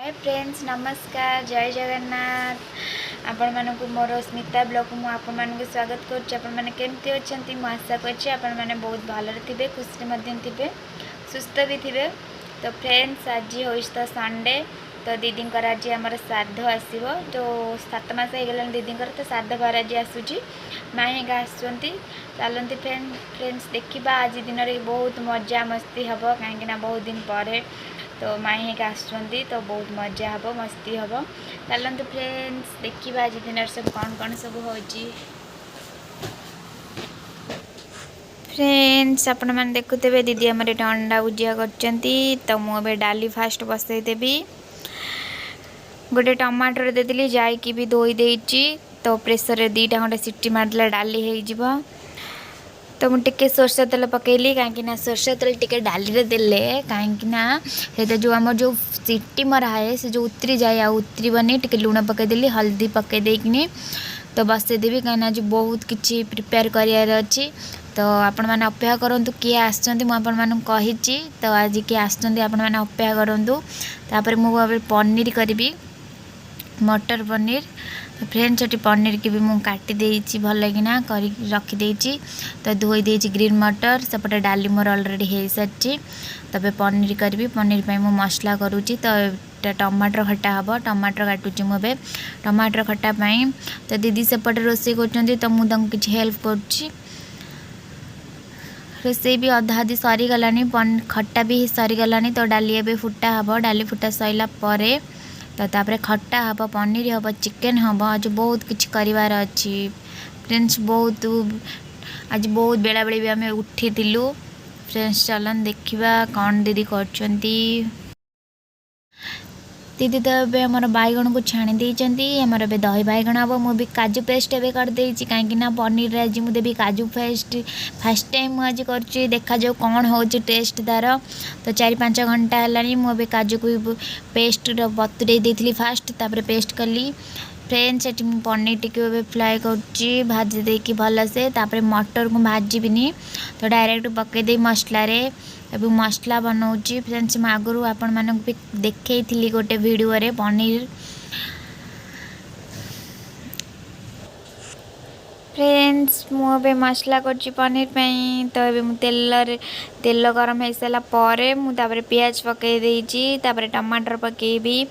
Hi friends, नमस्कार, जय जगन्नाथ। आपण मानक मोर स्मिता ब्लॉग को आपण मानक स्वागत करुच्ची। आपण माने केमती अछंती मु आशा करछि आपण माने बहुत भलरे थिबे, खुशी मध्यम थिबे, सुस्थ भी थिबे। तो फ्रेंड्स, आज होइछ तो संडे, तो दीदी आज आमर श्राद्ध आसीबो। जो 7 मास हो गलान दीदी तो श्राद्ध भार आज आसुची, माई का आसुचंती। चलती फ्रेंड्स देखिबा आज दिन रे बहुत मजा मस्ती हबो, कहीं बहुत दिन पर तो माई का आसुचंती, तो बहुत मजा हबो, मस्ती हबो। चलते फ्रेंड्स देखिबा आज दिन सब कौन सब होची। फ्रेंड्स, आपण मैंने देखुते दीदी आम अंडा भुजिया करचंती। तो मुझे डाली फास्ट बसई देवी, गोटे टमाटर देदेली जाइकी भी धोई देची। तो प्रेसर रे 2टा खंडे सीटी मारदेला डाली हो। तो मुझे सोरष तेल पकईली, कहीं सोरष तेल टे डाली रे देले कहीं जो आम जो सीटी मरा है से जो उतरी जाए आ उतरबनी। टे लुण पकईदेली, हल्दी पकईदेकिनी तो बसईदेवी, कहीं आज बहुत किसी प्रिपेयर करार अच्छी। तो आपण मैंने अपेक्षा करूँ किए आसी। तो आज किए आसने अपेक्षा करूँ। तापर मुझे पनीर करी, मटर पनीर। तो फ्रेंड्स ये पनीर की भी मुझे काटी देची भल किना कर रखीदे। तो धोई देची ग्रीन मटर, सेपटे डाली मोर अलरेडी हो सारी। तबे पनीर करी, पनीर पे मु मसला करुँची। तो टमाटर खटा हम, टमाटर काटुची मुझे टमाटर खटा पाई। तो दीदी सेपटे रोषे कर, तो मुझे किसी हेल्प करुँची। रोषे भी अधा अधी सरीगलानी, खट्टा भी सरीगलानी। तो डाली ए फुटा हम, डाली फुटा सरला तो तापर खट्टा हम, पनीर हम, चिकेन हम। आज बहुत किसी करार अच्छी फ्रेंड्स। आज बहुत बेला बेली भी आम उठी थिलु फ्रेंड्स। चलन देखिबा कौन दीदी करचंती। दीदी तो ए आमर बैगण को छाणी देइचंती। आमर ए दही बैगण हम, मुझे काजू पेस्ट एवं कर देइची, कहीं पनीर आज मुझे देवी काजू पेस्ट फास्ट टाइम आज कर। देखा जाऊ कौन हो टेस्ट तार। तो 4-5 घंटा है मुझे काजू को पेस्ट बतुरे देती फास्ट, तापर पेस्ट कली। फ्रेंड्स ये पनीर टी फ्राए कर भाजी देकी भल से, तापर मटर को भाजबिनी। तो डायरेक्ट पकईदे मसला अभी मसला बनाऊँगी। फ्रेंड्स मैं आगुरी आपण मानक भी देखी गोटे वीडियो रे पनीर। फ्रेंड्स मुझे मसला कर पनीर पे। तो ये तेल गरम हो सारापर मुझे पियाज पकई देची, तापर टमाटर पकईबी।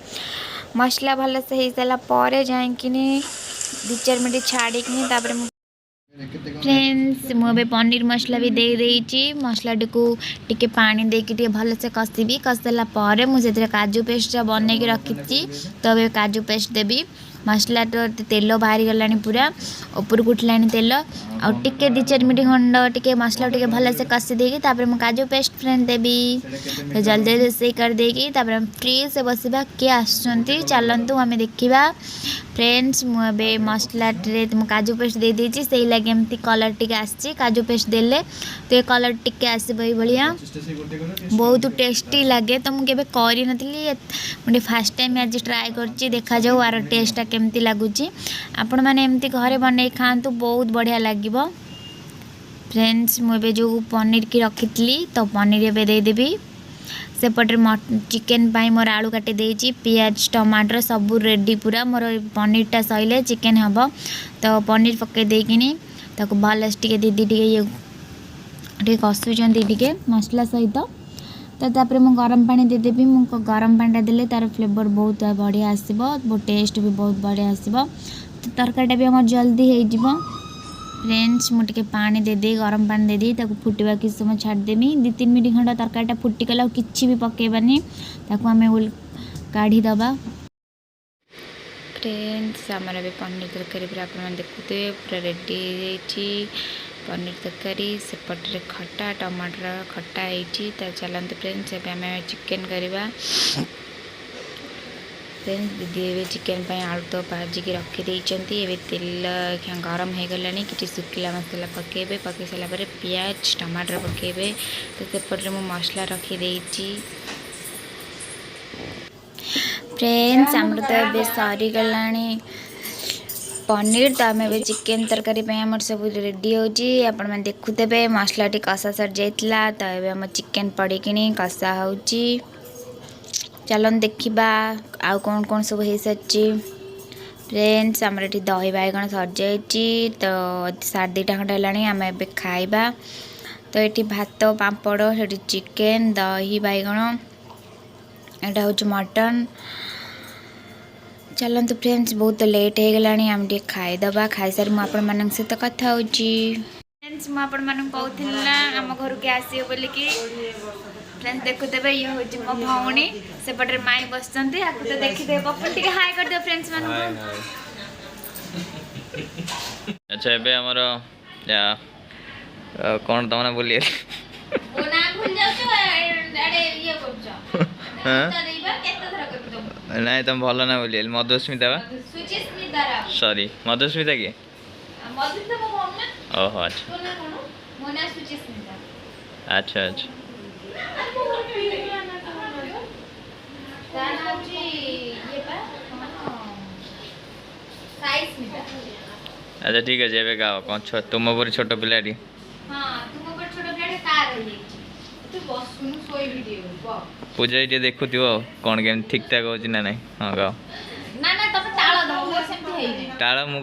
मसला भल से हो सारापर जाकि 2-4 मिनट छाड़ी तापर फ्रेंड्स मुझे पनीर मसला भी दे देची। मसला टी पानी देकी भल से कषिबी। कषिदेला मुझे काजू पेस्ट बनई रखी। तो ये काजू पेस्ट देवी। मसला तो तेल बाहरी गला पूरा ऊपर को उठला तेल। आ टिके 2-4 मिनट खंड टे मसला टे भल से कषि देकी तापर मु काजू पेस्ट फ्रेंड देवी। तो जल्दी रोषे कर देकी तापर फ्री से बसवा किए आसुचंती। चलतु आम देखा फ्रेंड्स। मुझे मसला काजू पेस्ट दे देची, से लगे एमती कलर टी आसी। काजू पेस्ट देले तो ये कलर टी आसब भाया बहुत टेस्टी लगे। तो मुझे करी मुझे फास्ट टाइम आज ट्राए कर देखा जाऊ आर टेस्टा केमती लगुच। आपण मैंने एमती घरे बनई खातु, बहुत बढ़िया लगे फ्रेंड्स। मुझे जो पनीर की रखी थी, तो पनीर एवं देदेवी। सेपटे चिकेन पाई मोर आलू काटी देची, पियाज टमाटर सब रेडी पूरा। मोर पनीरटा सैले चिकेन हम। तो पनीर पकई देकिनी ताको भल टे दीदी टे कषुचंती टे मसला सहित। तो तापर मु गरम पानी देदेवी। मु गरम पानी देले तार फ्लेवर बहुत बढ़िया आसब, बहुत टेस्ट भी बहुत बढ़िया आसब। तो तरकारीटा भी आम जल्दी हो। फ्रेंड्स मुझे पानी देदे, गरम पानी देदी, ताको फुटवा कि समय छाड़देमी। 2-3 मिनट खंड तरकारीटा फुटिगला किसी भी पकईबानी, ताको आम काढ़ीदबा। फ्रेंड्स आमर भी पनीर तरकारी पूरा आप देखुते पूरा रेडी हो पनीर तरकारी। सेपटे खटा टमाटर खटा होती। तो चलते फ्रेंड्स एवं आम चिकेन करवा। फ्रेंड्स दीदी ए चिकेन आलू तो भाजिकी रखीदे। तेल गरम हो गला कि शुखला मसला पकईबे। पकई सारापर पियाज टमाटर पकईबे। तो सेपटे मु मसला रखीदे। फ्रेंड्स आमर तो ये सरीगला पनीर। तो आम चिकेन तरकारी आम सब रेडी होपण मैंने देखुते मसला टी कषा सर जाइला। तो ये आम चिकेन पड़की कषा हो। चलन देखा आउ कौन कौन सब हो सारी फ्रेंड्स आमर ये दही बैगण सर तो 2:30 खंडे है आम ए खाइबा तो ये भात पापड़ से चिकेन दही बैगण यहाँ हूँ मटन चलते फ्रेंड्स बहुत लेट हो गला आम टे खाईदबा खाई सारी मुझे सहित कथा हो फ्रेंड्स मुझे आम घर के आसो बोलिकी फ्रेंड्स देखुदे ये हूँ मो भौणी सेपटे माई बस तो देखिदे पपन टे हाय कर फ्रेंड्स मान अच्छा एबे हमर कौन तमने बोलिए नहीं तुम भल ना बोलिए मधुस्मिता बा सॉरी मधुस्मिता की ओहो अच्छा अच्छा अच्छा अच्छा ठीक है जेबे गाओ कौन तुम पर छोट पिलाटी पूजा ये देखु कौन केम ठीक ठाक हो ना नहीं हाँ गाओ ताल मु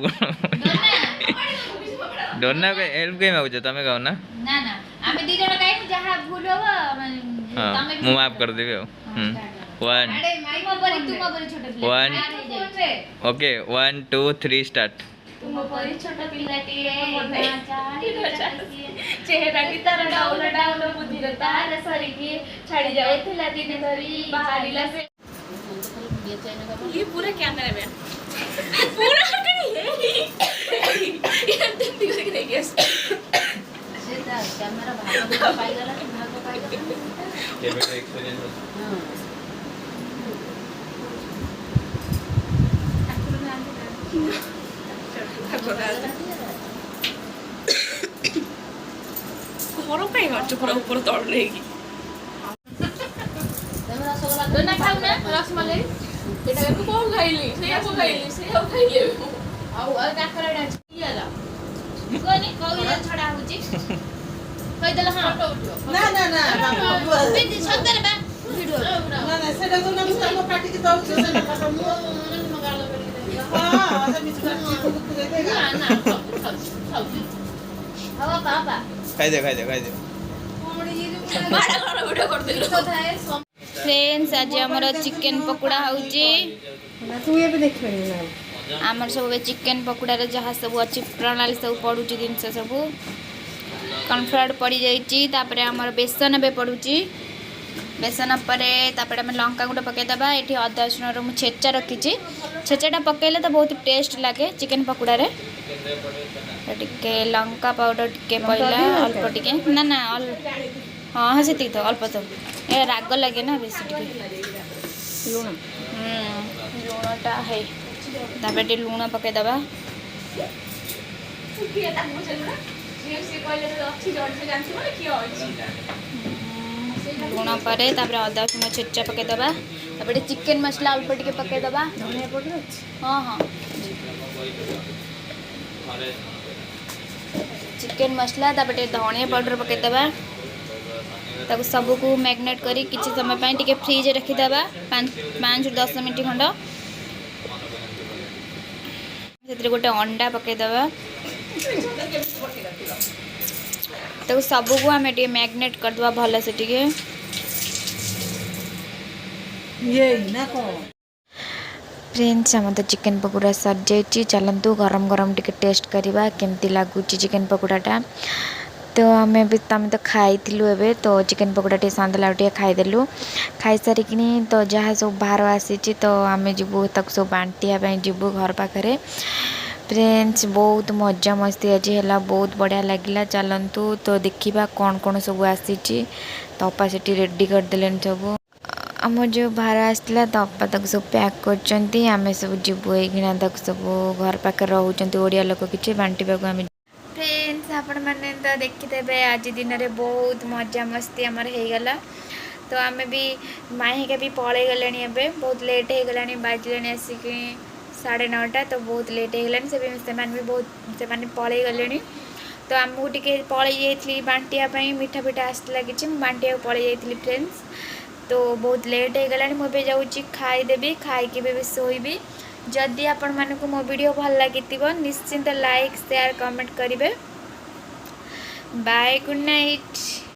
डरना हेल्प कहीं मांगुଛ तमें गाओ ना हाँ मु माफ कर देबे वन ओके 1 2 3 स्टार्ट तुम परी छोट पिलाटी चेहराटी तार डाउल डाउल बुद्धि तार सरिकी छाड़ी जाउथिला दिन धरी बाहरिला से ये पूरा कैमरा में पूरा ये दिन दिख रही है सीधा कैमरा भाग पाई गला कि भाग पाई गला ये मेरा एक्सपीरियंस घरों कहीं मार्च पूरा ऊपर तोड़ लेगी दोना खाऊ ना रसमलाई बेटा को कौन खाइली से को खाइले आउ आ काकरा डाच कियाला कोनी कोई छडा होची कहि देला हां ना ना ना बिंदी सत्तर बा वीडियो ना ना सेटा को ना हम पार्टी के तो से ना खाता मु मगालो करी हां अरे मिस्टर चिकू दे देगा ना खाऊ हवा पापा खाई दे बड़ा कर वीडियो कर दे फ्रेंड्स आज हमर चिकन पकोड़ा होची तू ये भी देख पे आमर सब चिकन पकोड़ा रे जहाँ सब अच्छी प्रणाली सब पड़ुची जिनस सब कॉर्नफ्लोर पड़ जाइए तापर आमर बेसन बे पड़ुची बेसन पर आम लंका गुंड पकईदबा ये अदा रसुण मुझे छेचा रखी छेचाटा पकईले तो बहुत टेस्ट लगे चिकन पकोड़ा रे टिके लंका पाउडर टिके पड़ला अल्प टिके ना ना हाँ हाँ से तो अल्प तो ये राग लगे ना बेस लुणटा है तापर टे लुण पकईदबा लुण पर अदा रसुण छेचा पकईदबा तापर चिकेन मसला अल्प टिके पकईदबा हाँ हाँ चिकेन मसला तापर धनिया पाउडर पकईदबा ताको सबको मैग्नेट करी किछि समय पई टिके फ्रिज रखीदबा 5-10 मिनट खंड से गोटे अंडा पकईदबा ताको सबको आम टे मैग्नेट करदबा भल से टिके ये ना को फ्रेंड्स हम तो चिकन पकोड़ा सर जाइए चलतु गरम गरम टिके टेस्ट करवा केमती लगुच चिकन पकोड़ाटा तो आम भी तुम तो खाई एबे तो चिकन पकोड़ा टे सांदला टे खाईदेलु खाई सारिक तो जहाँ सब बाहर आसी तो आम जीवु तक सब बांटिया जीवु घर पाखे फ्रेंड्स बहुत मजा मस्ती आज है बहुत बढ़िया लगिला चलतु तो देखा कौन कौन सब आसी तो अपा से रेडी करदे सब आम जो बाहर आसला तो अपा तक सब पैक कर आम सब जीवु ये तक सब घर पाखे रोच ओडिया लोक किसी बांटा आम फ्रेंड्स आपण मैंने तो देखिथे आज दिन में बहुत मजा मस्ती आमर हो गला तो आम भी माई के भी पलि गले बहुत लेट हो गला बाजले आसिक 9:30 तो बहुत लेट हो गला से भी बहुत से पलि गले तो आमको टे पलि जाइए बांटिया मीठा फीठा आसला कि बांटिया पलि जाइए फ्रेंड्स तो बहुत लेट हो गलानी मुझे जाऊँगी खाईदेवी खाई भी शोबी जदि आपण मानक मो वीडियो भल लगी निश्चिंत लाइक शेयर कमेंट करेंगे बाय गुड नाइट।